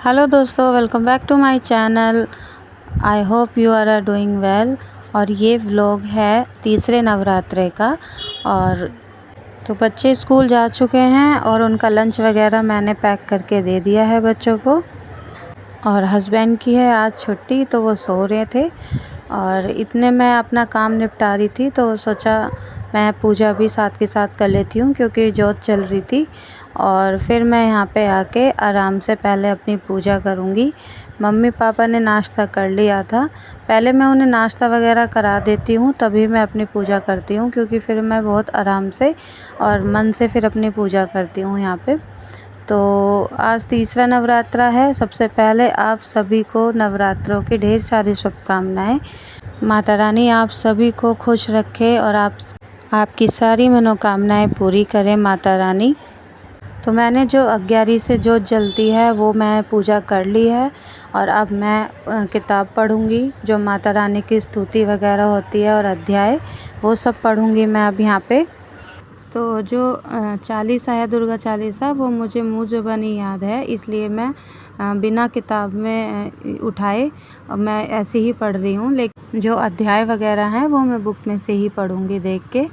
Hello दोस्तों, welcome back to my channel. I hope you are doing well. और ये vlog है तीसरे नवरात्रे का। और तो बच्चे स्कूल जा चुके हैं और उनका लंच वगैरह मैंने पैक करके दे दिया है बच्चों को। और हस्बैंड की है आज छुट्टी, तो वो सो रहे थे और इतने मैं अपना काम निपटा रही थी तो सोचा मैं पूजा भी साथ के साथ कर लेती हूँ, क्योंकि जोत चल रही थी। और फिर मैं यहाँ पे आके आराम से पहले अपनी पूजा करूँगी। मम्मी पापा ने नाश्ता कर लिया था, पहले मैं उन्हें नाश्ता वगैरह करा देती हूँ तभी मैं अपनी पूजा करती हूँ, क्योंकि फिर मैं बहुत आराम से और मन से फिर अपनी पूजा करती हूँ यहाँ पे। तो आज तीसरा नवरात्रा है। सबसे पहले आप सभी को नवरात्रों की ढेर सारी शुभकामनाएं। माता रानी आप सभी को खुश रखे और आपकी सारी मनोकामनाएं पूरी करें माता रानी। तो मैंने जो 11 से जोत जलती है वो मैं पूजा कर ली है। और अब मैं किताब पढ़ूंगी, जो माता रानी की स्तुति वगैरह होती है और अध्याय, वो सब पढ़ूंगी मैं अब यहाँ पे। तो जो चालीसा है, दुर्गा चालीसा, वो मुझे मुँह ज़बानी याद है, इसलिए मैं बिना किताब में उठाए मैं ऐसे ही पढ़ रही हूँ। लेकिन जो अध्याय वगैरह हैं वो मैं बुक में से ही पढ़ूँगी देख के,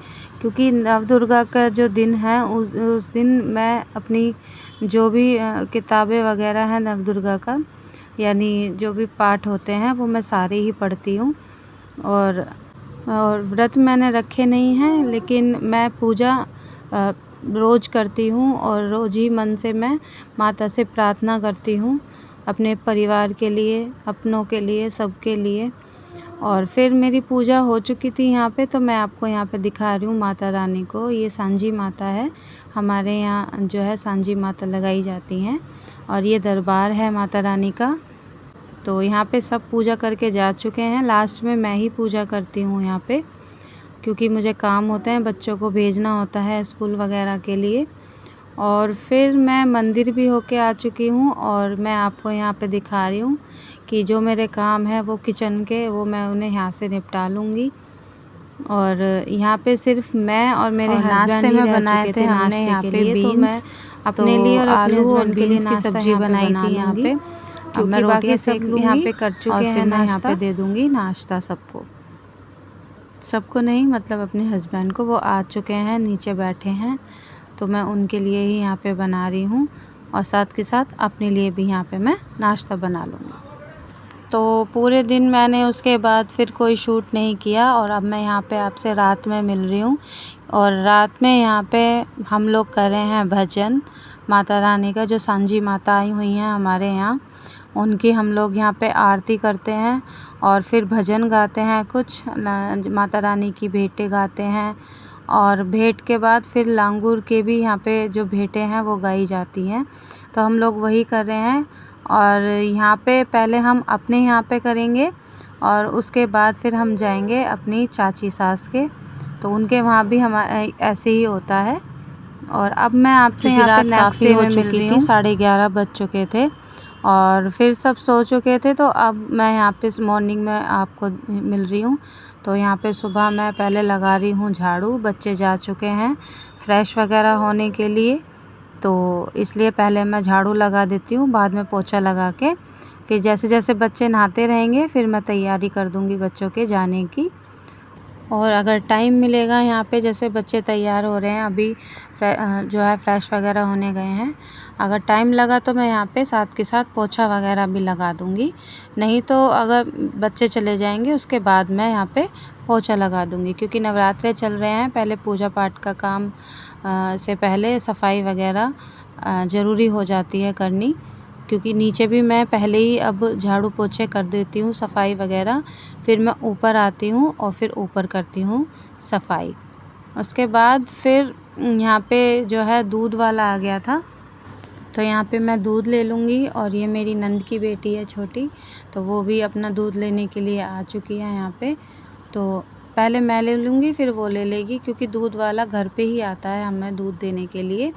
क्योंकि नव दुर्गा का जो दिन है उस दिन मैं अपनी जो भी किताबें वगैरह हैं नव दुर्गा का, यानी जो भी पाठ होते हैं वो मैं सारे ही पढ़ती हूँ। और व्रत मैंने रखे नहीं हैं, लेकिन मैं पूजा रोज़ करती हूँ और रोज़ ही मन से मैं माता से प्रार्थना करती हूँ, अपने परिवार के लिए, अपनों के लिए, सबके लिए। और फिर मेरी पूजा हो चुकी थी यहाँ पे, तो मैं आपको यहाँ पे दिखा रही हूँ माता रानी को। ये सांझी माता है, हमारे यहाँ जो है सांझी माता लगाई जाती हैं। और ये दरबार है माता रानी का। तो यहाँ पे सब पूजा करके जा चुके हैं, लास्ट में मैं ही पूजा करती हूँ यहाँ पे, क्योंकि मुझे काम होते हैं, बच्चों को भेजना होता है स्कूल वगैरह के लिए। और फिर मैं मंदिर भी होके आ चुकी हूँ और मैं आपको यहाँ पे दिखा रही हूँ कि जो मेरे काम है वो किचन के, वो मैं उन्हें यहाँ से निपटा लूँगी। और यहाँ पे सिर्फ मैं और मेरे हस्बैंड ही रह चुके थे नाश्ते के लिए, तो मैं अपने लिए और अपने हस्बैंड के लिए की सब्जी बनाई थी यहाँ पे। अब मैं बाकी रोटियां सब सेक लूँगी यहाँ पे कर चुके और हैं फिर मैं यहाँ नाश्ता। पे दे दूँगी नाश्ता सबको नहीं, मतलब अपने हस्बैंड को। वो आ चुके हैं, नीचे बैठे हैं, तो मैं उनके लिए ही यहाँ पे बना रही हूँ और साथ के साथ अपने लिए भी यहाँ पे मैं नाश्ता बना लूँगी। तो पूरे दिन मैंने उसके बाद फिर कोई शूट नहीं किया और अब मैं यहाँ पे आपसे रात में मिल रही हूँ। और रात में यहाँ पे हम लोग कर रहे हैं भजन माता रानी का। जो सांझी माता आई हुई हैं हमारे यहाँ, उनकी हम लोग यहाँ पे आरती करते हैं और फिर भजन गाते हैं, कुछ माता रानी की भेंटें गाते हैं। और भेंट के बाद फिर लांगुर के भी यहाँ पे जो भेंटें हैं वो गाई जाती हैं, तो हम लोग वही कर रहे हैं। और यहाँ पे पहले हम अपने यहाँ पे करेंगे और उसके बाद फिर हम जाएंगे अपनी चाची सास के, तो उनके वहाँ भी हम ऐसे ही होता है। और अब मैं आपसे यहाँ पे नेक्स्ट डे में मिल रही हूँ। 11:30 बज चुके थे और फिर सब सो चुके थे, तो अब मैं यहाँ पे मॉर्निंग में आपको मिल रही हूँ। तो यहाँ पे सुबह मैं पहले लगा रही हूँ झाड़ू। बच्चे जा चुके हैं फ्रेश वगैरह होने के लिए, तो इसलिए पहले मैं झाड़ू लगा देती हूँ, बाद में पोछा लगा के फिर जैसे जैसे बच्चे नहाते रहेंगे फिर मैं तैयारी कर दूँगी बच्चों के जाने की। और अगर टाइम मिलेगा यहाँ पे, जैसे बच्चे तैयार हो रहे हैं अभी, जो है फ्रेश वगैरह होने गए हैं, अगर टाइम लगा तो मैं यहाँ पे साथ के साथ पोछा वगैरह भी लगा दूँगी। नहीं तो अगर बच्चे चले जाएंगे उसके बाद मैं यहाँ पे पोछा लगा दूँगी, क्योंकि नवरात्रे चल रहे हैं। पहले पूजा पाठ का काम से पहले सफाई वगैरह ज़रूरी हो जाती है करनी, क्योंकि नीचे भी मैं पहले ही अब झाड़ू पोछे कर देती हूँ सफाई वगैरह, फिर मैं ऊपर आती हूँ और फिर ऊपर करती हूँ सफाई। उसके बाद फिर यहाँ पे जो है दूध वाला आ गया था, तो यहाँ पे मैं दूध ले लूँगी। और ये मेरी नंद की बेटी है छोटी, तो वो भी अपना दूध लेने के लिए आ चुकी है यहाँ पे। तो पहले मैं ले लूँगी फिर वो ले लेगी, क्योंकि दूध वाला घर पे ही आता है हमें दूध देने के लिए।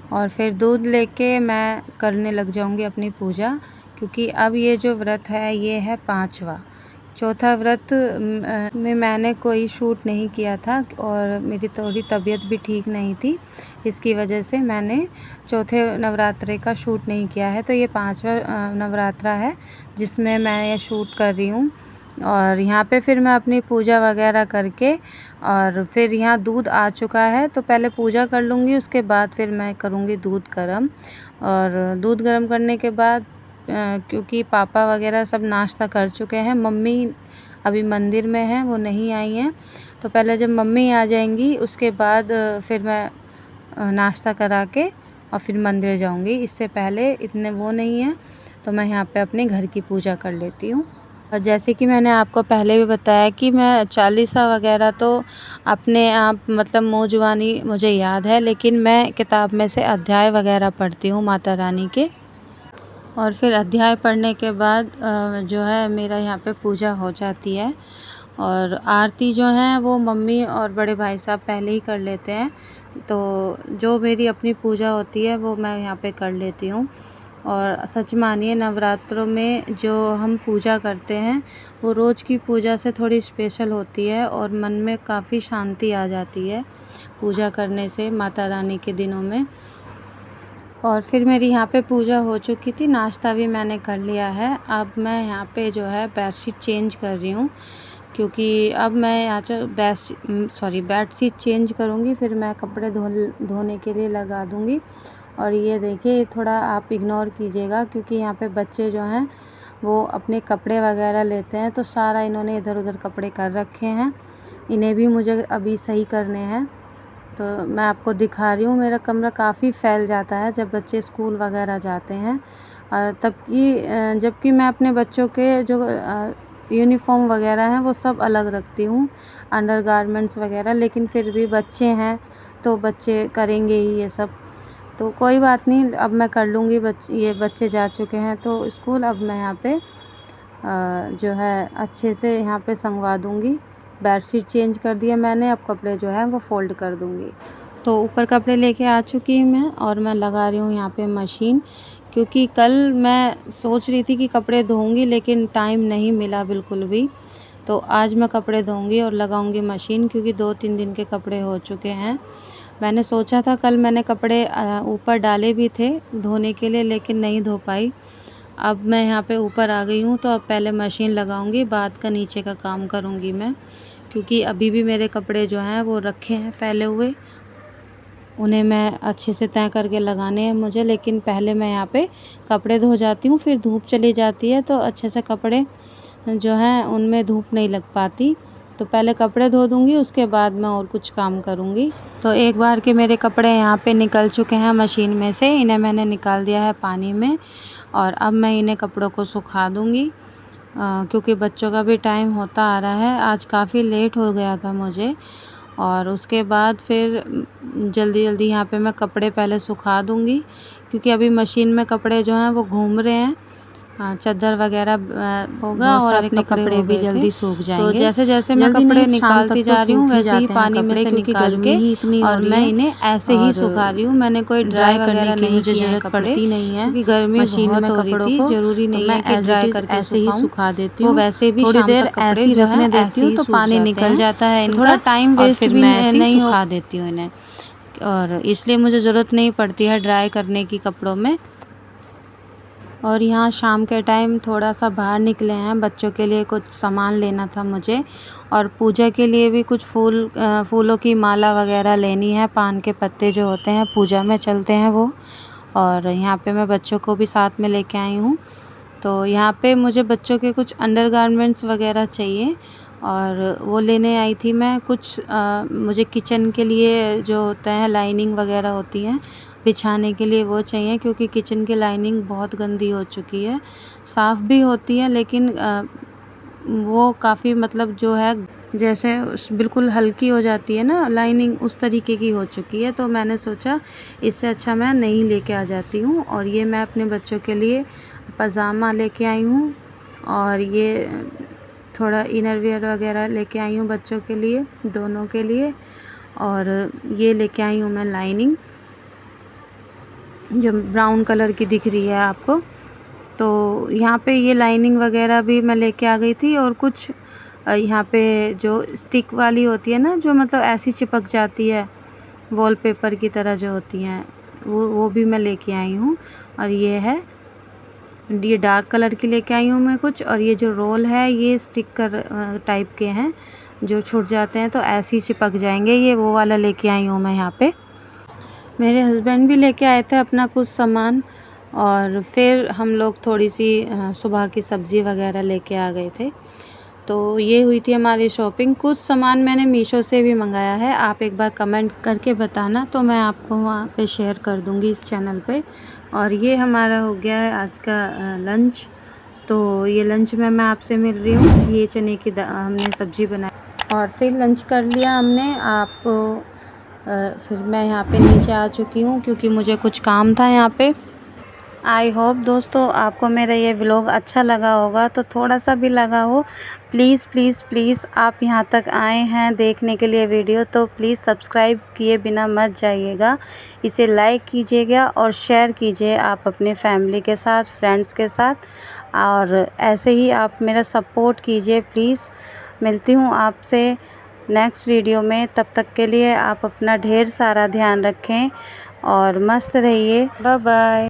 और फिर दूध लेके मैं करने लग जाऊंगी अपनी पूजा, क्योंकि अब ये जो व्रत है ये है 5वां। चौथा व्रत में मैंने कोई शूट नहीं किया था और मेरी थोड़ी तबीयत भी ठीक नहीं थी, इसकी वजह से मैंने चौथे नवरात्रे का शूट नहीं किया है। तो ये 5वां नवरात्रा है जिसमें मैं ये शूट कर रही हूँ। और यहाँ पे फिर मैं अपनी पूजा वगैरह करके और फिर यहाँ दूध आ चुका है, तो पहले पूजा कर लूँगी, उसके बाद फिर मैं करूँगी दूध गर्म। और दूध गर्म करने के बाद क्योंकि पापा वगैरह सब नाश्ता कर चुके हैं, मम्मी अभी मंदिर में हैं, वो नहीं आई हैं। तो पहले जब मम्मी आ जाएंगी उसके बाद फिर मैं नाश्ता करा के और फिर मंदिर जाऊंगी। इससे पहले इतने वो नहीं है, तो मैं यहाँ पे अपने घर की पूजा कर लेती हूँ। और जैसे कि मैंने आपको पहले भी बताया कि मैं चालीसा वगैरह तो अपने आप मतलब मुँह जुबानी मुझे याद है, लेकिन मैं किताब में से अध्याय वगैरह पढ़ती हूँ माता रानी के। और फिर अध्याय पढ़ने के बाद जो है मेरा यहाँ पे पूजा हो जाती है। और आरती जो है वो मम्मी और बड़े भाई साहब पहले ही कर लेते हैं, तो जो मेरी अपनी पूजा होती है वो मैं यहाँ पे कर लेती हूँ। और सच मानिए नवरात्रों में जो हम पूजा करते हैं वो रोज़ की पूजा से थोड़ी स्पेशल होती है और मन में काफ़ी शांति आ जाती है पूजा करने से माता रानी के दिनों में। और फिर मेरी यहाँ पे पूजा हो चुकी थी, नाश्ता भी मैंने कर लिया है। अब मैं यहाँ पे जो है बेडशीट चेंज कर रही हूँ, क्योंकि अब मैं यहाँ बेडशीट चेंज करूँगी, फिर मैं कपड़े धोने के लिए लगा दूँगी। और ये देखिए थोड़ा आप इग्नोर कीजिएगा, क्योंकि यहाँ पे बच्चे जो हैं वो अपने कपड़े वगैरह लेते हैं, तो सारा इन्होंने इधर उधर कपड़े कर रखे हैं, इन्हें भी मुझे अभी सही करने हैं। तो मैं आपको दिखा रही हूँ, मेरा कमरा काफ़ी फैल जाता है जब बच्चे स्कूल वगैरह जाते हैं। जबकि मैं अपने बच्चों के जो यूनिफ़ॉर्म वगैरह हैं वो सब अलग रखती हूँ, अंडरगारमेंट्स वगैरह, लेकिन फिर भी बच्चे हैं तो बच्चे करेंगे ही ये सब। तो कोई बात नहीं, अब मैं कर लूँगी। ये बच्चे जा चुके हैं तो स्कूल, अब मैं यहाँ पे जो है अच्छे से यहाँ पे संगवा दूँगी। बेडशीट चेंज कर दिया मैंने, अब कपड़े जो है वो फ़ोल्ड कर दूँगी। तो ऊपर कपड़े लेके आ चुकी हूँ मैं, और मैं लगा रही हूँ यहाँ पे मशीन, क्योंकि कल मैं सोच रही थी कि कपड़े धोऊँगी लेकिन टाइम नहीं मिला बिल्कुल भी। तो आज मैं कपड़े धोऊँगी और लगाऊँगी मशीन, क्योंकि 2-3 दिन के कपड़े हो चुके हैं। मैंने सोचा था कल मैंने कपड़े ऊपर डाले भी थे धोने के लिए, लेकिन नहीं धो पाई। अब मैं यहाँ पे ऊपर आ गई हूँ, तो अब पहले मशीन लगाऊंगी, बाद का नीचे का काम करूँगी मैं, क्योंकि अभी भी मेरे कपड़े जो हैं वो रखे हैं फैले हुए, उन्हें मैं अच्छे से तय करके लगाने हैं मुझे। लेकिन पहले मैं यहाँ पे कपड़े धो जाती हूँ, फिर धूप चली जाती है तो अच्छे से कपड़े जो हैं उनमें धूप नहीं लग पाती। तो पहले कपड़े धो दूँगी, उसके बाद मैं और कुछ काम करूँगी। तो एक बार के मेरे कपड़े यहाँ पे निकल चुके हैं मशीन में से, इन्हें मैंने निकाल दिया है पानी में, और अब मैं इन्हें कपड़ों को सुखा दूँगी, क्योंकि बच्चों का भी टाइम होता आ रहा है। आज काफ़ी लेट हो गया था मुझे, और उसके बाद फिर जल्दी जल्दी यहाँ पे मैं कपड़े पहले सुखा दूँगी, क्योंकि अभी मशीन में कपड़े जो हैं वो घूम रहे हैं। चादर वगैरह होगा और अपने कपड़े भी जल्दी सूख जाएंगे। तो जैसे जैसे मैं कपड़े निकालती जा रही हूँ वैसे ही पानी में से निकाल के ही इतनी, और मैं इन्हें ऐसे ही सुखा रही हूँ। मैंने कोई ड्राई करने की मुझे ज़रूरत पड़ती नहीं है, क्योंकि गर्मी मशीन में कपड़ों को जरूरी नहीं है कि ड्राई करके ऐसे ही सुखा देती हूँ। वैसे भी थोड़ी देर ऐसे ही रखने देती हूँ तो पानी निकल जाता है, थोड़ा टाइम वेस्ट भी नहीं सुखा देती हूँ इन्हें, और इसलिए मुझे ज़रूरत नहीं पड़ती है ड्राई करने की कपड़ों में। और यहाँ शाम के टाइम थोड़ा सा बाहर निकले हैं, बच्चों के लिए कुछ सामान लेना था मुझे, और पूजा के लिए भी कुछ फूलों की माला वगैरह लेनी है। पान के पत्ते जो होते हैं पूजा में चलते हैं वो, और यहाँ पे मैं बच्चों को भी साथ में लेके आई हूँ। तो यहाँ पे मुझे बच्चों के कुछ अंडरगारमेंट्स वगैरह चाहिए, और वो लेने आई थी मैं। कुछ मुझे किचन के लिए जो होता है लाइनिंग वगैरह होती हैं बिछाने के लिए, वो चाहिए, क्योंकि किचन की लाइनिंग बहुत गंदी हो चुकी है। साफ़ भी होती है लेकिन वो काफ़ी मतलब जो है जैसे बिल्कुल हल्की हो जाती है ना लाइनिंग, उस तरीके की हो चुकी है। तो मैंने सोचा इससे अच्छा मैं नहीं लेके आ जाती हूँ। और ये मैं अपने बच्चों के लिए पजामा लेके आई हूँ, और ये थोड़ा इनर वेयर वगैरह लेके आई हूँ बच्चों के लिए, दोनों के लिए। और ये लेके आई हूँ मैं लाइनिंग, जो ब्राउन कलर की दिख रही है आपको। तो यहाँ पे ये लाइनिंग वगैरह भी मैं लेके आ गई थी, और कुछ यहाँ पे जो स्टिक वाली होती है ना, जो मतलब ऐसी चिपक जाती है, वॉलपेपर की तरह जो होती हैं वो भी मैं लेके आई हूँ। और ये डार्क कलर की लेके आई हूँ मैं कुछ, और ये जो रोल है ये स्टिकर टाइप के हैं जो छूट जाते हैं तो ऐसे ही चिपक जाएंगे, ये वो वाला लेके आई हूँ मैं यहाँ पे। मेरे हस्बैंड भी लेके आए थे अपना कुछ सामान, और फिर हम लोग थोड़ी सी सुबह की सब्ज़ी वगैरह लेके आ गए थे। तो ये हुई थी हमारी शॉपिंग। कुछ सामान मैंने मीशो से भी मंगाया है, आप एक बार कमेंट करके बताना तो मैं आपको वहाँ पे शेयर कर दूँगी इस चैनल पे। और ये हमारा हो गया है आज का लंच। तो ये लंच में मैं आपसे मिल रही हूँ। ये चने की हमने सब्ज़ी बनाई और फिर लंच कर लिया हमने। फिर मैं यहाँ पे नीचे आ चुकी हूँ क्योंकि मुझे कुछ काम था यहाँ पे। आई होप दोस्तों आपको मेरा ये व्लॉग अच्छा लगा होगा, तो थोड़ा सा भी लगा हो प्लीज़ प्लीज़ प्लीज़ आप यहाँ तक आए हैं देखने के लिए वीडियो, तो प्लीज़ सब्सक्राइब किए बिना मत जाइएगा। इसे लाइक कीजिएगा और शेयर कीजिए आप अपने फैमिली के साथ, फ्रेंड्स के साथ, और ऐसे ही आप मेरा सपोर्ट कीजिए प्लीज़। मिलती हूँ आपसे नेक्स्ट वीडियो में, तब तक के लिए आप अपना ढेर सारा ध्यान रखें और मस्त रहिए। Bye bye.